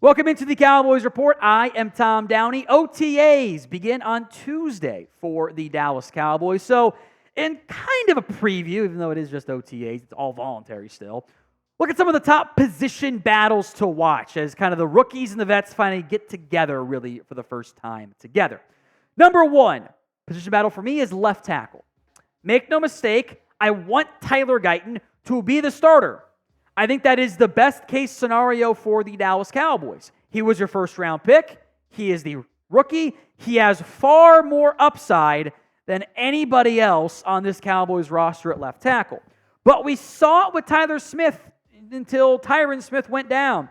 Welcome into the Cowboys Report. I am Tom Downey. OTAs begin on Tuesday for the Dallas Cowboys. So, in kind of a preview, even though it is just OTAs, it's all voluntary still, look at some of the top position battles to watch as kind of the rookies and the vets finally get together really for the first time together. Number one position battle for me is left tackle. Make no mistake, I want Tyler Guyton to be the starter. I think that is the best case scenario for the Dallas Cowboys. He was your first round pick. He is the rookie. He has far more upside than anybody else on this Cowboys roster at left tackle. But we saw it with Tyler Smith until Tyron Smith went down.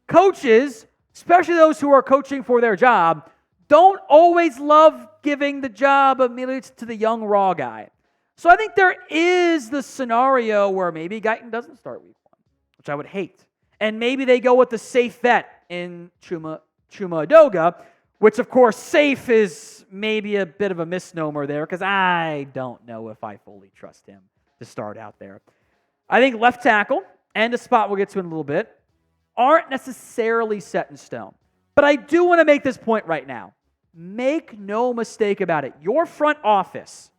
Coaches, especially those who are coaching for their job, don't always love giving the job immediately to the young raw guy. So I think there is the scenario where maybe Guyton doesn't start week one, which I would hate. And maybe they go with the safe vet in Chuma Edoga, which of course safe is maybe a bit of a misnomer there because I don't know if I fully trust him to start out there. I think left tackle and a spot we'll get to in a little bit aren't necessarily set in stone. But I do want to make this point right now. Make no mistake about it. Your front office,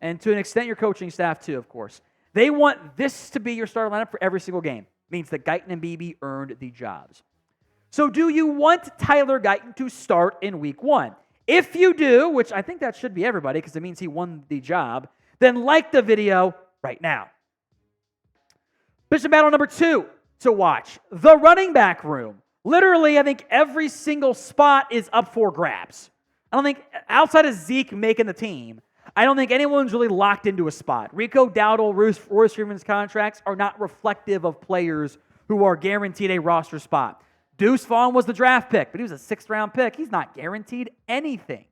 and to an extent your coaching staff too, of course, they want this to be your starting lineup for every single game. Means that Guyton and BB earned the jobs. So do you want Tyler Guyton to start in week one? If you do, which I think that should be everybody because it means he won the job, then like the video right now. Position battle number two to watch. The running back room. Literally, I think every single spot is up for grabs. I don't think, outside of Zeke making the team, I don't think anyone's really locked into a spot. Rico Dowdle, Royce Freeman's contracts are not reflective of players who are guaranteed a roster spot. Deuce Vaughn was the draft pick, but he was a sixth-round pick. He's not guaranteed anything.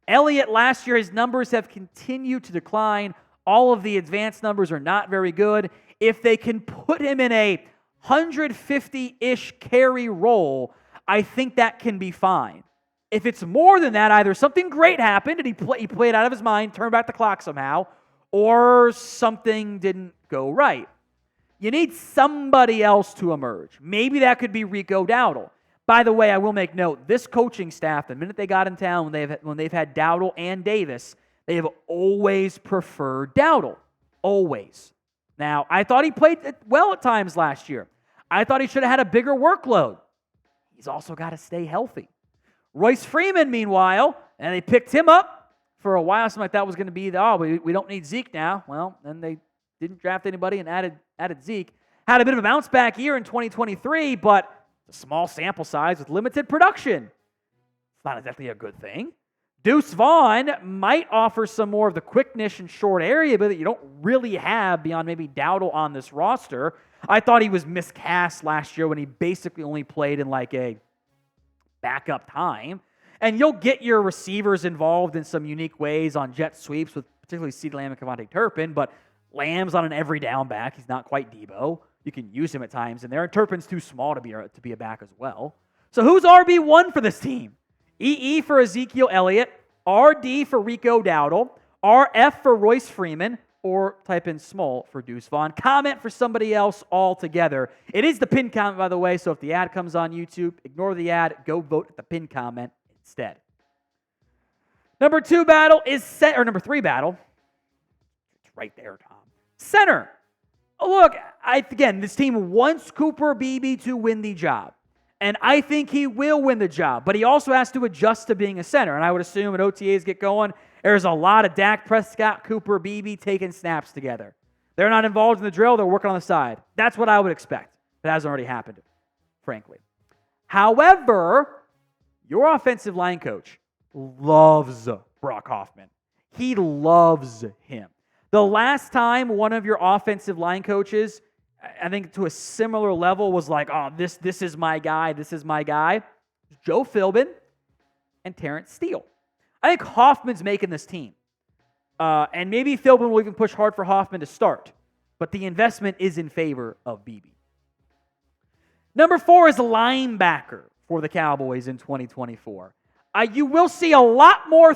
Elliott, last year, his numbers have continued to decline. All of the advanced numbers are not very good. If they can put him in a 150-ish carry role, I think that can be fine. If it's more than that, either something great happened and he played out of his mind, turned back the clock somehow, or something didn't go right. You need somebody else to emerge. Maybe that could be Rico Dowdle. By the way, I will make note, this coaching staff, the minute they got in town, when they've had Dowdle and Davis, they have always preferred Dowdle. Always. Now, I thought he played well at times last year. I thought he should have had a bigger workload. He's also got to stay healthy. Royce Freeman, meanwhile, and they picked him up for a while. Something like that was going to be, we don't need Zeke now. Well, then they didn't draft anybody and added Zeke. Had a bit of a bounce back year in 2023, but a small sample size with limited production. It's not exactly a good thing. Deuce Vaughn might offer some more of the quickness and short area, but that you don't really have beyond maybe Dowdle on this roster. I thought he was miscast last year when he basically only played in like a backup time. And you'll get your receivers involved in some unique ways on jet sweeps with particularly CeeDee Lamb and Devontae Turpin, but Lamb's on an every down back. He's not quite Debo. You can use him at times in there. And Turpin's too small to be a back as well. So who's RB1 for this team? EE for Ezekiel Elliott, RD for Rico Dowdle, RF for Royce Freeman, or type in small for Deuce Vaughn. Comment for somebody else altogether. It is the pinned comment, by the way, so if the ad comes on YouTube, ignore the ad, go vote at the pinned comment instead. Number three battle. It's right there, Tom. Center. Look, again, this team wants Cooper Beebe to win the job. And I think he will win the job, but he also has to adjust to being a center. And I would assume when OTAs get going, there's a lot of Dak Prescott, Cooper Beebe taking snaps together. They're not involved in the drill. They're working on the side. That's what I would expect. That hasn't already happened, frankly. However, your offensive line coach loves Brock Hoffman. He loves him. The last time one of your offensive line coaches, I think to a similar level, was like, oh, this is my guy, this is my guy, Joe Philbin and Terrence Steele. I think Hoffman's making this team. And maybe Philbin will even push hard for Hoffman to start. But the investment is in favor of Beebe. Number 4 is linebacker for the Cowboys in 2024. You will see a lot more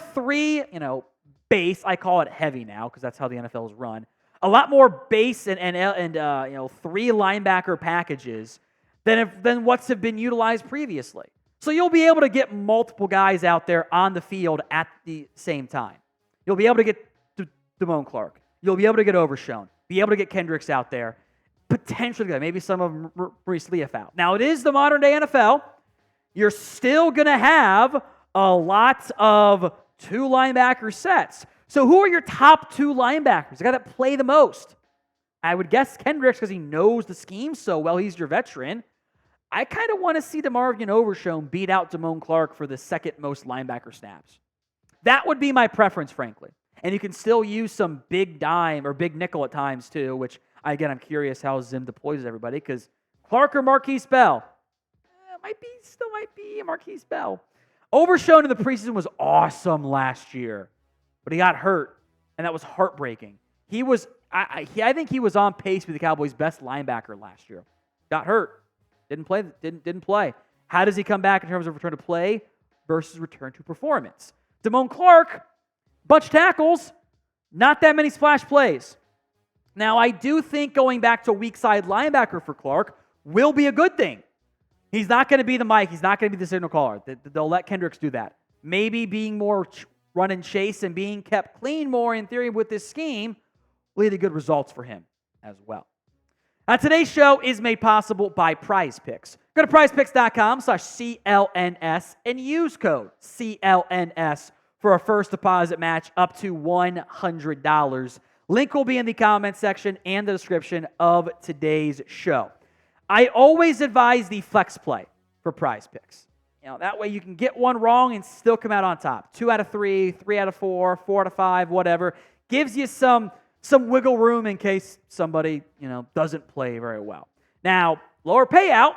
base. I call it heavy now because that's how the NFL is run. A lot more base and 3 linebacker packages than what's have been utilized previously. So you'll be able to get multiple guys out there on the field at the same time. You'll be able to get Damone Clark. You'll be able to get Overshown. Be able to get Kendricks out there. Potentially, maybe some of Maurice Leaf out. Now, it is the modern day NFL. You're still going to have a lot of 2 linebacker sets. So who are your top 2 linebackers? The guy that play the most? I would guess Kendricks because he knows the scheme so well. He's your veteran. I kind of want to see DeMarvion Overshown beat out Damone Clark for the second most linebacker snaps. That would be my preference, frankly. And you can still use some big dime or big nickel at times too, which, again, I'm curious how Zim deploys everybody because Clark or Marquise Bell? Still might be Marquise Bell. Overshown in the preseason was awesome last year, but he got hurt, and that was heartbreaking. I think he was on pace to be the Cowboys' best linebacker last year. Got hurt. Didn't play. How does he come back in terms of return to play versus return to performance? Damone Clark, bunch of tackles, not that many splash plays. Now, I do think going back to weak side linebacker for Clark will be a good thing. He's not going to be the Mike. He's not going to be the signal caller. They'll let Kendricks do that. Maybe being more run and chase and being kept clean more in theory with this scheme will lead to good results for him as well. Today's show is made possible by PrizePicks. Go to prizepicks.com/CLNS and use code CLNS for a first deposit match up to $100. Link will be in the comment section and the description of today's show. I always advise the flex play for PrizePicks. That way you can get one wrong and still come out on top. 2 out of 3, 3 out of 4, 4 out of 5, whatever. Gives you some wiggle room in case somebody, doesn't play very well. Now, lower payout,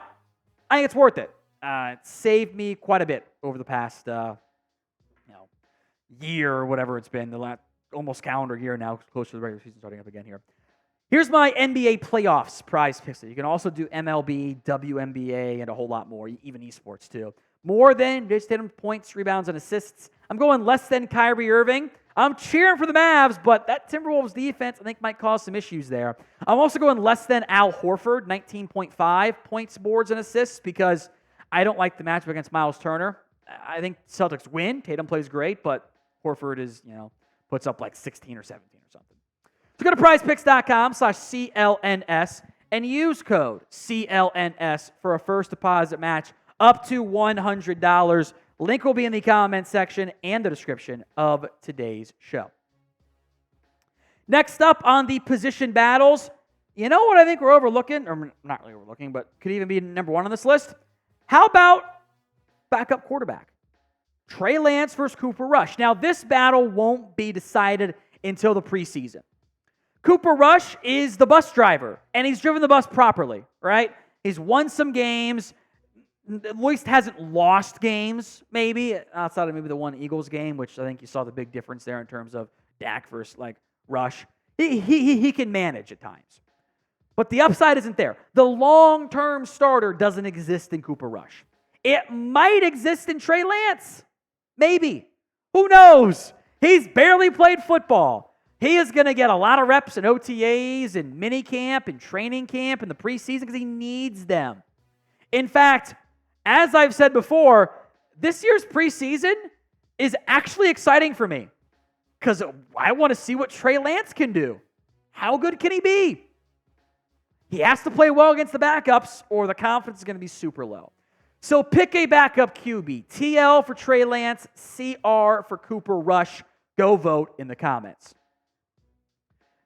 I think it's worth it. It saved me quite a bit over the past, year or whatever it's been, the last almost calendar year now, close to the regular season starting up again here. Here's my NBA playoffs prize picks. You can also do MLB, WNBA, and a whole lot more, even esports too. More than just hit points, rebounds, and assists. I'm going less than Kyrie Irving. I'm cheering for the Mavs, but that Timberwolves defense, I think, might cause some issues there. I'm also going less than Al Horford, 19.5 points, boards, and assists, because I don't like the matchup against Miles Turner. I think Celtics win. Tatum plays great, but Horford is, puts up like 16 or 17 or something. So go to prizepicks.com/CLNS and use code CLNS for a first deposit match up to $100. Link will be in the comment section and the description of today's show. Next up on the position battles, you know what I think we're overlooking? Or not really overlooking, but could even be number 1 on this list. How about backup quarterback? Trey Lance versus Cooper Rush. Now, this battle won't be decided until the preseason. Cooper Rush is the bus driver, and he's driven the bus properly, right? He's won some games, at least hasn't lost games, maybe, outside of maybe the one Eagles game, which I think you saw the big difference there in terms of Dak versus, Rush. He can manage at times. But the upside isn't there. The long-term starter doesn't exist in Cooper Rush. It might exist in Trey Lance. Maybe. Who knows? He's barely played football. He is going to get a lot of reps in OTAs and minicamp and training camp in the preseason because he needs them. In fact, as I've said before, this year's preseason is actually exciting for me because I want to see what Trey Lance can do. How good can he be? He has to play well against the backups or the confidence is going to be super low. So pick a backup QB. TL for Trey Lance, CR for Cooper Rush. Go vote in the comments.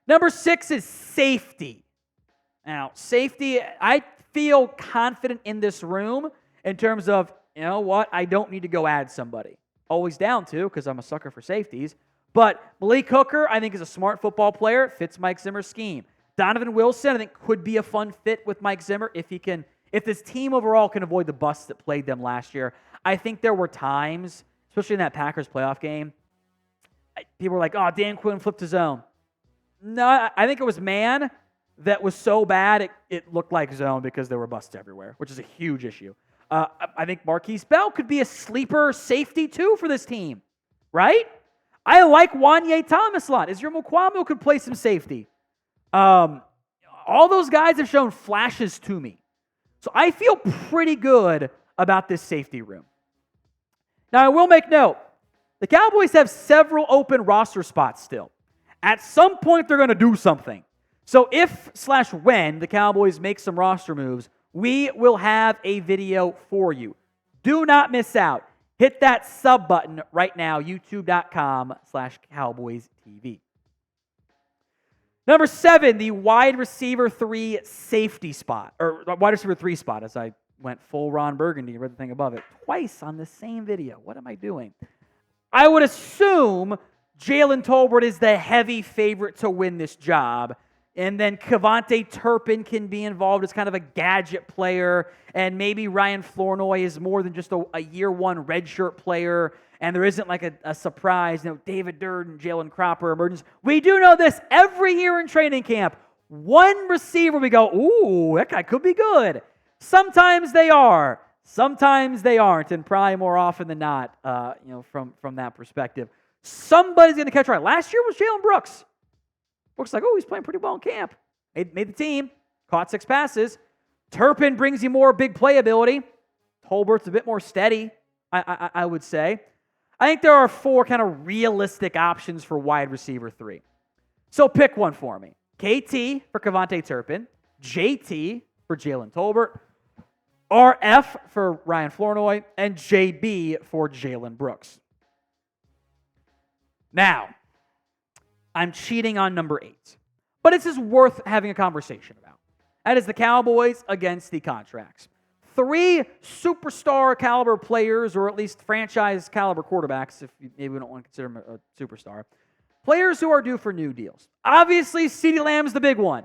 Number 6 is safety. Now, safety, I feel confident in this room in terms of, you know what, I don't need to go add somebody. Always down to, because I'm a sucker for safeties. But Malik Hooker, I think, is a smart football player, fits Mike Zimmer's scheme. Donovan Wilson, I think, could be a fun fit with Mike Zimmer if this team overall can avoid the busts that plagued them last year. I think there were times, especially in that Packers playoff game, people were like, oh, Dan Quinn flipped his zone. No, I think it was man that was so bad it looked like zone because there were busts everywhere, which is a huge issue. I think Marquise Bell could be a sleeper safety too for this team, right? I like Wanye Thomas a lot. Israel Mukwamo could play some safety. All those guys have shown flashes to me. So I feel pretty good about this safety room. Now, I will make note, the Cowboys have several open roster spots still. At some point, they're going to do something. So if/when the Cowboys make some roster moves, we will have a video for you. Do not miss out. Hit that sub button right now, youtube.com/CowboysTV. Number 7, the wide receiver 3 safety spot, or wide receiver 3 spot, as I went full Ron Burgundy, read the thing above it, twice on the same video. What am I doing? I would assume Jalen Tolbert is the heavy favorite to win this job, and then Kevontae Turpin can be involved as kind of a gadget player, and maybe Ryan Flournoy is more than just a year one redshirt player, and there isn't like a surprise, David Durden, Jalen Cropper emergence. We do know this every year in training camp. One receiver, we go, ooh, that guy could be good. Sometimes they are, sometimes they aren't, and probably more often than not, from that perspective. Somebody's going to catch right. Last year was Jalen Brooks. Brooks like, oh, he's playing pretty well in camp. Made the team, caught 6 passes. Turpin brings you more big playability. Tolbert's a bit more steady, I would say. I think there are 4 kind of realistic options for wide receiver 3. So pick one for me. KT for Kevontae Turpin, JT for Jalen Tolbert, RF for Ryan Flournoy, and JB for Jalen Brooks. Now, I'm cheating on number 8, but this is worth having a conversation about. That is the Cowboys against the contracts. 3 superstar caliber players, or at least franchise caliber quarterbacks, if maybe we don't want to consider him a superstar, players who are due for new deals. Obviously, CeeDee Lamb's the big one.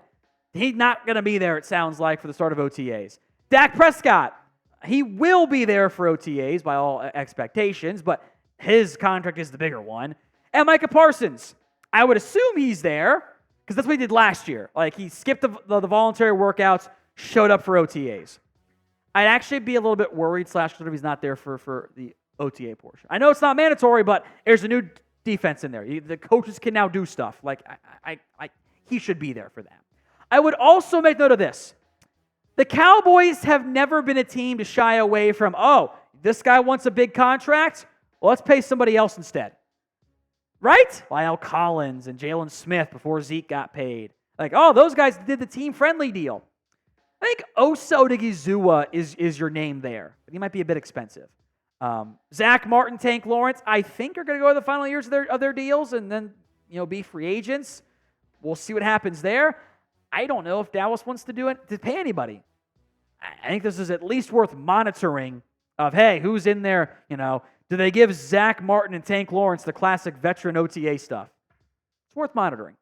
He's not going to be there, it sounds like, for the start of OTAs. Dak Prescott, he will be there for OTAs by all expectations, but his contract is the bigger one. And Micah Parsons, I would assume he's there, because that's what he did last year. Like, he skipped the voluntary workouts, showed up for OTAs. I'd actually be a little bit worried / if he's not there for the OTA portion. I know it's not mandatory, but there's a new defense in there. The coaches can now do stuff. Like, he should be there for that. I would also make note of this. The Cowboys have never been a team to shy away from, oh, this guy wants a big contract? Well, let's pay somebody else instead. Right? Lyle Collins and Jalen Smith before Zeke got paid. Like, oh, those guys did the team-friendly deal. I think Osa Odighizuwa is your name there. He might be a bit expensive. Zack Martin, Tank Lawrence, I think are going to go to the final years of their deals and then be free agents. We'll see what happens there. I don't know if Dallas wants to do it to pay anybody. I think this is at least worth monitoring of, hey, who's in there? Do they give Zack Martin and Tank Lawrence the classic veteran OTA stuff? It's worth monitoring.